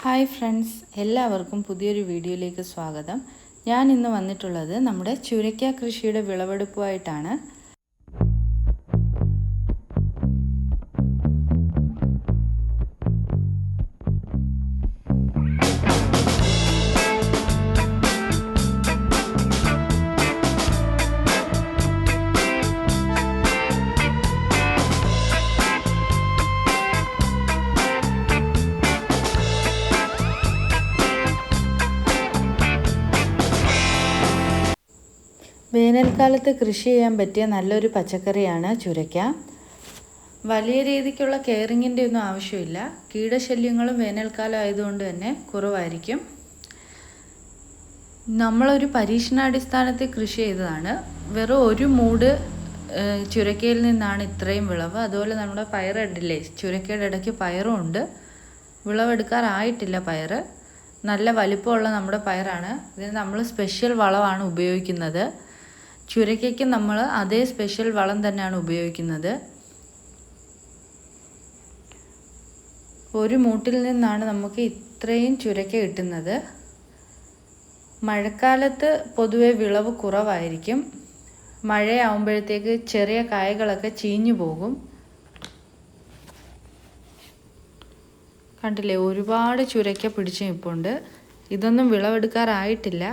Hi friends, എല്ലാവർക്കും പുതിയൊരു വീഡിയോയിലേക്ക് സ്വാഗതം. ഞാൻ ഇന്ന് വന്നിട്ടുള്ളത് നമ്മുടെ ചുരയ്ക്ക കൃഷിയുടെ വിളവെടുപ്പുമായിട്ടാണ്. വേനൽക്കാലത്ത് കൃഷി ചെയ്യാൻ പറ്റിയ നല്ലൊരു പച്ചക്കറിയാണ് ചുരയ്ക്ക. വലിയ രീതിക്കുള്ള കെയറിങ്ങിൻ്റെ ഒന്നും ആവശ്യമില്ല. കീടശല്യങ്ങളും വേനൽക്കാലം ആയതുകൊണ്ട് തന്നെ കുറവായിരിക്കും. നമ്മളൊരു പരീക്ഷണാടിസ്ഥാനത്തിൽ കൃഷി ചെയ്തതാണ്. വെറും ഒരു മൂട് ചുരയ്ക്കയിൽ നിന്നാണ് ഇത്രയും വിളവ്. അതുപോലെ നമ്മുടെ പയർ ഇടില്ലേ, ചുരയ്ക്കയുടെ ഇടയ്ക്ക് പയറും ഉണ്ട്. വിളവെടുക്കാറായിട്ടില്ല പയർ. നല്ല വലിപ്പമുള്ള നമ്മുടെ പയറാണ്. ഇതിന് നമ്മൾ സ്പെഷ്യൽ വളമാണ് ഉപയോഗിക്കുന്നത്. ചുരയ്ക്കയ്ക്ക് നമ്മൾ അതേ സ്പെഷ്യൽ വളം തന്നെയാണ് ഉപയോഗിക്കുന്നത്. ഒരു മൂട്ടിൽ നിന്നാണ് നമുക്ക് ഇത്രയും ചുരയ്ക്ക കിട്ടുന്നത്. മഴക്കാലത്ത് പൊതുവെ വിളവ് കുറവായിരിക്കും. മഴയാവുമ്പോഴത്തേക്ക് ചെറിയ കായകളൊക്കെ ചീഞ്ഞു പോകും. കണ്ടില്ലേ, ഒരുപാട് ചുരയ്ക്ക പിടിച്ചു നിൽപ്പുണ്ട്. ഇതൊന്നും വിളവെടുക്കാറായിട്ടില്ല.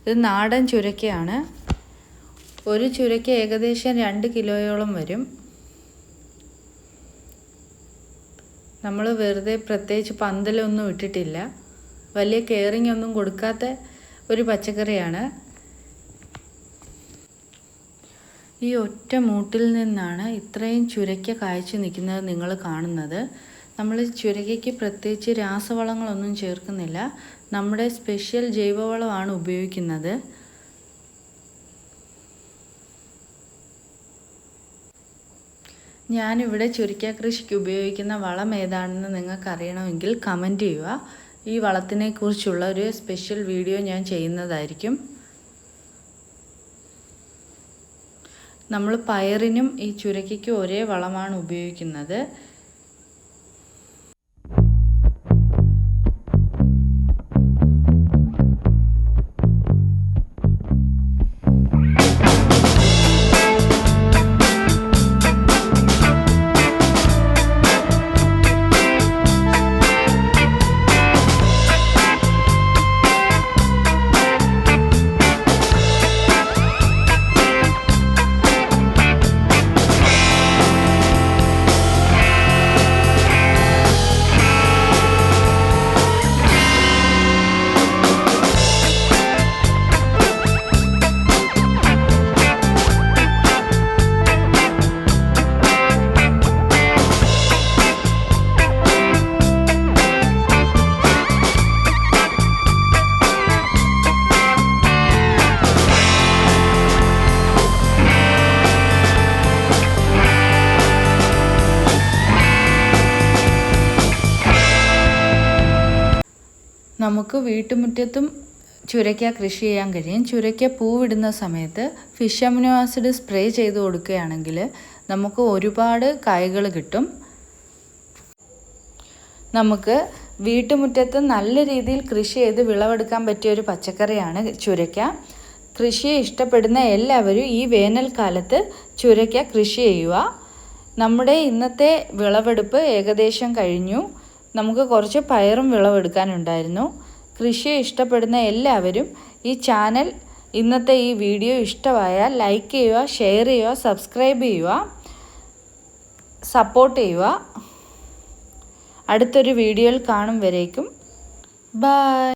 ഇത് നാടൻ ചുരയ്ക്കയാണ്. ഒരു ചുരയ്ക്ക ഏകദേശം 2 കിലോയോളം വരും. നമ്മൾ വെറുതെ പ്രത്യേകിച്ച് പന്തലൊന്നും ഇട്ടിട്ടില്ല. വലിയ കെയറിങ് ഒന്നും കൊടുക്കാത്ത ഒരു പച്ചക്കറിയാണ്. ഈ ഒറ്റ മൂട്ടിൽ നിന്നാണ് ഇത്രയും ചുരയ്ക്ക കായ്ച്ചു നിൽക്കുന്നത് നിങ്ങൾ കാണുന്നത്. നമ്മൾ ചുരയ്ക്കയ്ക്ക് പ്രത്യേകിച്ച് രാസവളങ്ങളൊന്നും ചേർക്കുന്നില്ല. നമ്മുടെ സ്പെഷ്യൽ ജൈവവളമാണ് ഉപയോഗിക്കുന്നത്. ഞാനിവിടെ ചുരയ്ക്ക കൃഷിക്ക് ഉപയോഗിക്കുന്ന വളം ഏതാണെന്ന് നിങ്ങൾക്ക് അറിയണമെങ്കിൽ കമൻറ്റ് ചെയ്യുക. ഈ വളത്തിനെ കുറിച്ചുള്ള ഒരു സ്പെഷ്യൽ വീഡിയോ ഞാൻ ചെയ്യുന്നതായിരിക്കും. നമ്മൾ പയറിനും ഈ ചുരയ്ക്കയ്ക്കും ഒരേ വളമാണ് ഉപയോഗിക്കുന്നത്. നമുക്ക് വീട്ടുമുറ്റത്തും ചുരയ്ക്ക കൃഷി ചെയ്യാൻ കഴിയും. ചുരയ്ക്ക പൂവിടുന്ന സമയത്ത് ഫിഷ് അമിനോ ആസിഡ് സ്പ്രേ ചെയ്ത് കൊടുക്കുകയാണെങ്കിൽ നമുക്ക് ഒരുപാട് കായ്കൾ കിട്ടും. നമുക്ക് വീട്ടുമുറ്റത്ത് നല്ല രീതിയിൽ കൃഷി ചെയ്ത് വിളവെടുക്കാൻ പറ്റിയ ഒരു പച്ചക്കറിയാണ് ചുരയ്ക്ക. കൃഷിയെ ഇഷ്ടപ്പെടുന്ന എല്ലാവരും ഈ വേനൽക്കാലത്ത് ചുരയ്ക്ക കൃഷി ചെയ്യുക. നമ്മുടെ ഇന്നത്തെ വിളവെടുപ്പ് ഏകദേശം കഴിഞ്ഞു. നമുക്ക് കുറച്ച് പയറും വിളവെടുക്കാനുണ്ടായിരുന്നു. കൃഷിയെ ഇഷ്ടപ്പെടുന്ന എല്ലാവരും ഈ ചാനൽ, ഇന്നത്തെ ഈ വീഡിയോ ഇഷ്ടമായാൽ ലൈക്ക് ചെയ്യുക, ഷെയർ ചെയ്യുക, സബ്സ്ക്രൈബ് ചെയ്യുക, സപ്പോർട്ട് ചെയ്യുക. അടുത്തൊരു വീഡിയോയിൽ കാണും വരേക്കും ബൈ.